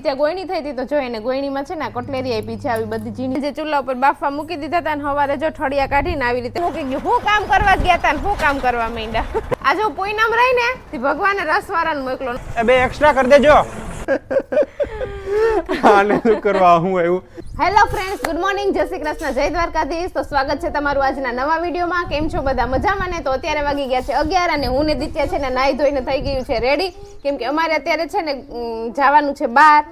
દિત્યા ગોયણી થઈ હતી તો જો એને ગોયણીમાં છે ને કટલેરી આપી છે આવી બધી ઝીણી જે ચૂલા ઉપર બાફવા મૂકી દીધા હતા ને સવારે જો ઠળિયા કાઢીને આવી રીતે મૂકી ગયું. હું કામ કરવા ગયા હતા ને હું કામ કરવા માંડ્યા. આ જો પોઈનામ રહી ને તે ભગવાને રસવાળાને મોકલો. બે એક્સ્ટ્રા કરી દેજો. આને શું કરવા હું આવ્યું. હેલો ફ્રેન્ડ્સ, ગુડ મોર્નિંગ, જય શ્રી કૃષ્ણ, જય દ્વારકાધીશ. તો સ્વાગત છે તમારું આજના નવા વિડીયોમાં. કેમ છો બધા મજામાં ને? તો અત્યારે વાગી ગયા છે 11 અને હું ને દિત્યા છે ને નાઈ ધોઈને થઈ ગયું છે રેડી. કેમ કે અમારે અત્યારે છે ને જવાનું છે બહાર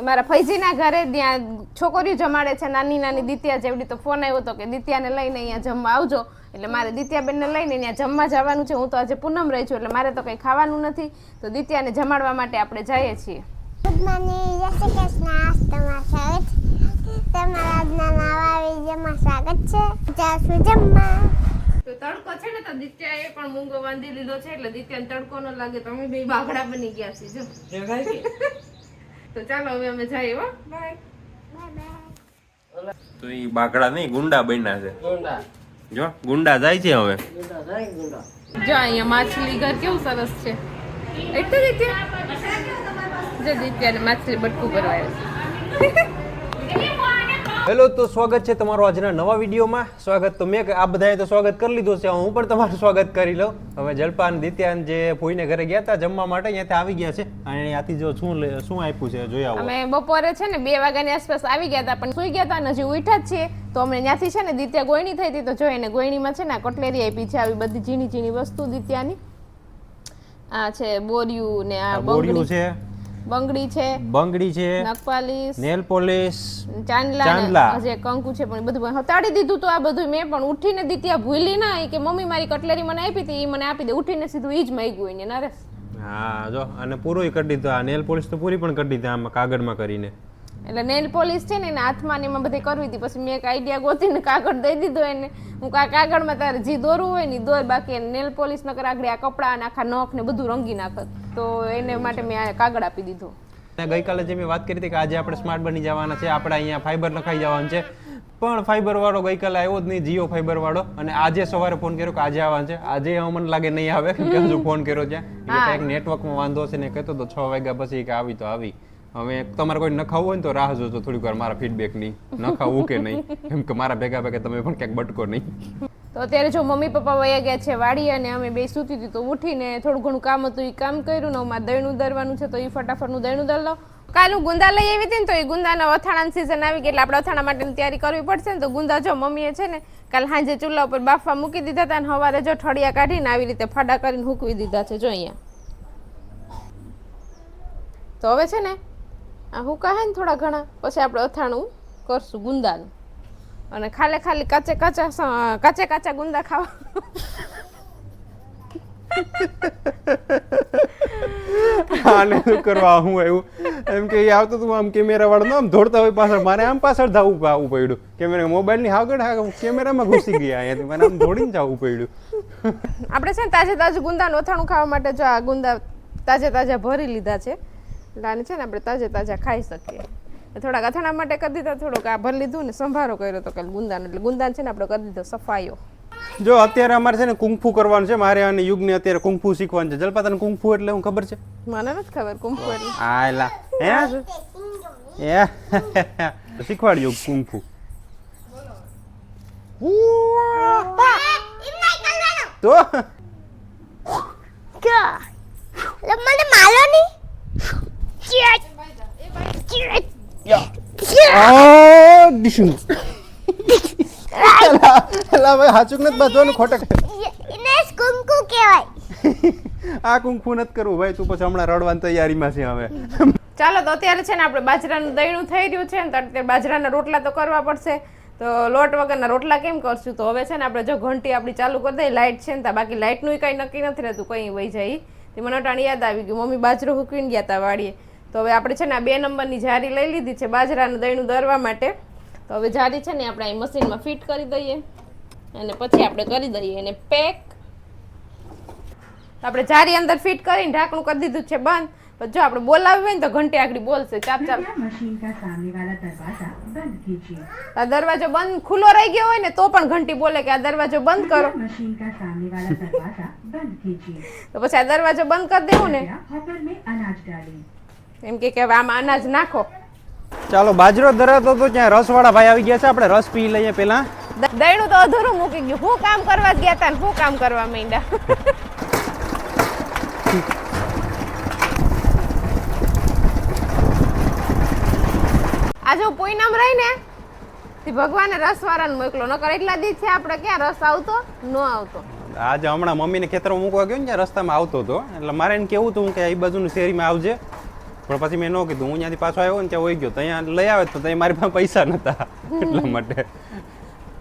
મારા ફૈજીના ઘરે. ત્યાં છોકરીઓ જમાડે છે નાની નાની દિત્યા જેવડી. તો ફોન આવ્યો હતો કે દિત્યાને લઈને અહીંયા જમવા આવજો. એટલે મારે દિત્યાબેનને લઈને ત્યાં જમવા જવાનું છે. હું તો આજે પૂનમ રહી છું એટલે મારે તો કંઈ ખાવાનું નથી. તો દિત્યાને જમાડવા માટે આપણે જઈએ છીએ. ગુડ મોર્નિંગ, જય શ્રી કૃષ્ણ. તમારું સ્વાગત તમારા આજના નવા વિડીયોમાં સ્વાગત છે. જાશું જમવા. તો તડકો છે ને તો દિત્યાએ પણ મૂંગો બાંધી લીધો છે એટલે દિત્યાને તડકો ન લાગે તો અમે બે બાગડા બની ગયા છે જો. તો ચાલો હવે અમે જઈએ હો. Bye bye. તો ઈ બાકડા નહીં ગુંડા બન્યા છે. જો ગુંડા જાય છે હવે. જો અહીંયા માછલી ઘર કેવું સરસ છે. એટલે દિત્યા જે દિત્યાને માછલી બટકું કરવા આવ્યો. હેલો, તો સ્વાગત છે તમારું આજના નવા વિડીયોમાં. સ્વાગત તો મેં આ બધાએ તો સ્વાગત કરી લીધું છે. હું પણ તમારું સ્વાગત કરી લઉં. હવે જલપાન દિત્યાન જે ફોઈને ઘરે ગયા હતા જમવા માટે અહીંયાથી આવી ગયા છે. અને ત્યાંથી જો શું આપ્યું છે જોઈ આવો. અમે બપોરે છે ને 2 વાગ્યાની આસપાસ આવી ગયા હતા પણ સુઈ ગયા હતા ને હજી ઉઠ્યા જ છીએ. તો અમને ત્યાંથી છે ને દિત્યા ગોયણી થઈ હતી તો જો એને ગોયણીમાં છે ને કટલેરી આપી છે આવી બધી ઝીણી ઝીણી વસ્તુ દિત્યાની. આ છે બોરિયું ને આ બોરિયું છે, બંગડી છે, નખપાલીશ, નેલ પોલિશ, ચાંદલા, હજી કંકુ છે પણ બધું હટાડી દીધું. તો આ બધું મેં પણ ઉઠીને દિત્યા ભૂલી ના કે મમ્મી મારી કટલેરી મને આપી હતી, એ મને આપી દે. ઉઠીને સીધું ઈ જ માંગ્યું એને નરેશ. હા જો અને પૂરું કરી દીધું. આ નેલ પોલિશ તો પૂરી પણ કરી દીધી આમાં કાગળમાં કરીને. એટલે નેલ પોલિશ છે ને એને હાથમાં ને એમાં બધી કરવી હતી. પછી મેં એક આઈડિયા ગોતીને કાગળ દઈ દીધો એને. હું કાગળમાં તારે જે દોરવું હોય ને દોર, બાકી નેલ પોલિશ ન કરે આગળ આ કપડા અને આખા નખ ને બધું રંગી નાખત. તો એને માટે મેં આ કાગળ આપી દીધો. ગઈકાલે જે મેં વાત કરી હતી કે આજે આપણે સ્માર્ટ બની જવાના છે, આપણે અહીંયા ફાઈબર નખાઈ જવાનું છે. પણ ફાઈબર વાળો ગઈકાલે આવ્યો જ નહીં, જીઓ ફાઈબર વાળો. અને આજે સવારે ફોન કર્યો કે આજે આવવાનું છે. આજે મને લાગે નહીં આવે કે હજુ ફોન કર્યો ત્યાં એટલે કંઈક નેટવર્કમાં વાંધો છે ને કહેતો તો 6 વાગ્યા પછી કે આવી તો આવી. હવે તમારે કોઈ નખાવું હોય ને તો રાહ જોજો થોડીક વાર મારા ફીડબેકની, નખાવું કે નહીં. કેમ કે મારા ભેગા ભેગા તમે પણ ક્યાંક બટકો નહીં. તો અત્યારે જો મમ્મી પપ્પા વયા ગયા છે વાડી અને અમે બે સૂતી હતી તો ઉઠીને થોડું ઘણું કામ હતું એ કામ કર્યું ને મારે દહીંનું દરવાનું છે તો એ ફટાફટનું દહીંનું દર લો. કાલ હું ગુંદા લઈ આવી હતી ને તો એ ગુંદાના અથાણાની સિઝન આવી ગઈ એટલે આપણે અથાણા માટેની તૈયારી કરવી પડશે ને. તો ગુંદા જો મમ્મીએ છે ને કાલ સાંજે ચૂલા ઉપર બાફવા મૂકી દીધા હતા ને સવારે જો ઠળિયા કાઢીને આવી રીતે ફાડા કરીને હૂકવી દીધા છે જો અહીંયા. તો હવે છે ને આ હુકા હે ને થોડા ઘણા પછી આપણે અથાણું કરશું ગુંદાનું. અને ખાલી કાચા ગુંદા ખાવા. આને શું કરવા હું આવ્યું. એમ કે એ આવતો તું આમ કેમેરા વાળો આમ દોડતા હોય પાછળ, મારે આમ પાછળ જવું પડ્યું. કેમેરા મોબાઈલની આગળ કેમેરામાં ઘૂસી ગયા અહીંયાથી મને આમ દોડીને જવું પડ્યું. આપણે છે ને તાજે ગુંદાનું અથાણું ખાવા માટે જો આ ગુંદા તાજા ભરી લીધા છે. એટલે આને છે ને આપણે તાજા ખાઈ શકીએ. થોડાક અથાણા માટે કરી દીધા, થોડુંક આ ભરી લીધું ને સંભારો કર્યો તો કાલે ગુંદાનો. એટલે ગુંદાને છે ને આપણે કરી દીધો સફાયો. જો અત્યારે અમારે છે ને કુંફુ કરવાનું છે. મારે અને યુગને અત્યારે કુંફુ શીખવાનું છે. જલપા તને કુંફુ એટલે હું ખબર છે? મને નથી ખબર કુંફુ એટલે. આયલા હે શીખવાડ્યો કુંફુ. તો મને મારો નહીં. હાચુક નથી બાજવાનું ખોટક. એને કુંકુ કહેવાય. આ કુંફુ નથી કરવું ભાઈ, તું પછી હમણાં રડવાની તૈયારીમાં છે હવે. ચાલો તો અત્યારે છે ને આપણે બાજરાનું દહીંનું થઈ રહ્યું છે ને તો અત્યારે બાજરાના રોટલા તો કરવા પડશે. તો લોટ વગરના રોટલા કેમ કરશું? તો હવે છે ને આપણે જો ઘંટી આપણી ચાલુ કરી દઈએ. લાઇટ છે ને ત્યાં બાકી લાઇટનું કંઈ નક્કી નથી રહેતું, કંઈ વહી જાય. તે મને અટાણી યાદ આવી ગયું, મમ્મી બાજરો હૂકવીને ગયા હતા વાડીએ. તો હવે આપણે છે ને આ 2 નંબરની જારી લઈ લીધી છે બાજરાનું દહીંનું દરવા માટે. તો હવે જારી છે ને આપણે અહીં મશીનમાં ફિટ કરી દઈએ અને પછી આપણે કરી દઈએ એને પેક. આપણે જારી અંદર ફિટ કરીને ઢાંકણું કરી દીધું છે બંધ. પછી જો આપણે બોલાવ્યું હોય ને તો ઘંટી આગળ બોલશે ચાપ ચાપ. આ દરવાજો બંધ ખુલ્લો રહી ગયો હોય ને તો પણ ઘંટી બોલે કે આ દરવાજો બંધ કરો. તો પછી આ દરવાજો બંધ કરી દેવું ને એમ કે હવે આમાં અનાજ નાખો. ચાલો બાજરો ધરાતો તો ત્યાં રસવાળા ભાઈ આવી ગયા છે, આપણે રસ પી લઈએ પેલા. દહીંનું તો અધૂરું મૂકી ગયું. હું કામ કરવા જ ગયા હતા ને હું કામ કરવા માંડ્યા. આજે હું પૂનમ રહી ને તે ભગવાને રસવાળાને મોકલો, નકર એટલા દી છે આપણે ક્યાં રસ આવતો ન આવતો. આજે હમણાં મમ્મીને ખેતરમાં મૂકવા ગયો ને ત્યાં રસ્તામાં આવતો હતો, એટલે મારે એને કેવું હતું કે એ બાજુની શેરીમાં આવજે, પણ પછી મેં ન કીધું. હું ત્યાંથી પાછો આવ્યો ને ત્યાં હોઈ ગયો, ત્યાં લઈ આવે તો ત્યાં મારી પાસે પૈસા નતા એટલા માટે.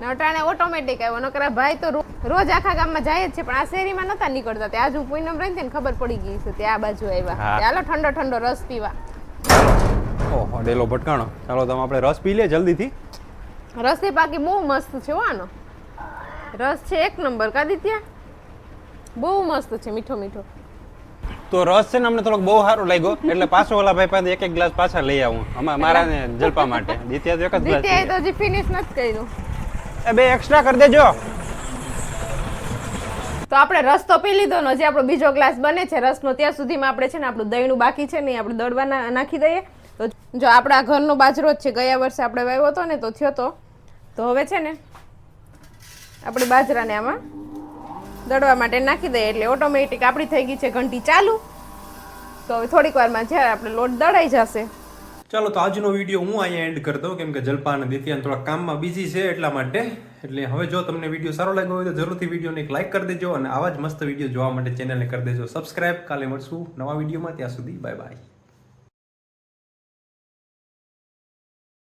નટાણે ઓટોમેટિક આવ્યો, નકર આ ભાઈ તો રોજ આખા ગામમાં જાય જ છે, પણ આ શેરીમાં નતા નીકળતા. તે આજ હું પૂનમ રહી ને ખબર પડી ગઈ છે, તે આ બાજુ આવ્યા. ચાલો ઠંડો ઠંડો રસ પીવા. ઓહો ડેલો ભટકાણો. ચાલો તમે આપણે રસ પી લે જલ્દીથી. રસની પાકી બહુ મસ્ત છે હો આનો. રસ છે એક નંબર કાદિત્યા, બહુ મસ્ત છે, મીઠો મીઠો. તો રસ છે ને અમને થોડોક બહુ સારો લાગ્યો, એટલે પાછો ઓલા ભાઈ પાસે એક ગ્લાસ પાછા લઈ આવું મારા ને જલપા માટે. દિત્યા તો એક જ ગ્લાસ. દિત્યાએ તો હજી ફિનિશ નથી કર્યું. એ બે એક્સ્ટ્રા કરી દેજો. તો આપણે રસ તો પી લીધો ને, હજી આપણો બીજો ગ્લાસ બને છે રસનો. ત્યાં સુધીમાં આપણે છે ને આપણું દહીંનું બાકી છે ને આપણે દળવા નાખી દઈએ. તો જો આપણા ઘરનો બાજરો જ છે, ગયા વર્ષે આપણે વાવ્યો હતો ને તો થયો તો હવે છે ને આપણે બાજરાને આમાં દળવા માટે નાખી દઈએ, એટલે ઓટોમેટિક આપણી થઈ ગઈ છે ઘંટી ચાલુ. તો હવે થોડીક વારમાં જ્યારે આપણે લોટ દળાઈ જશે. ચાલો તો આજનો વિડીયો હું અહીંયા એન્ડ કરી દઉં, કેમ કે જલ્પા અને દિત્યા થોડા કામમાં બિઝી છે એટલા માટે. એટલે હવે જો તમને વિડીયો સારો લાગ્યો હોય તો જરૂરથી વિડીયોને એક લાઈક કરી દેજો, અને આવા જ મસ્ત વિડીયો જોવા માટે ચેનલને કરી દેજો સબસ્ક્રાઇબ. કાલે મળશું નવા વિડીયોમાં, ત્યાં સુધી બાય બાય.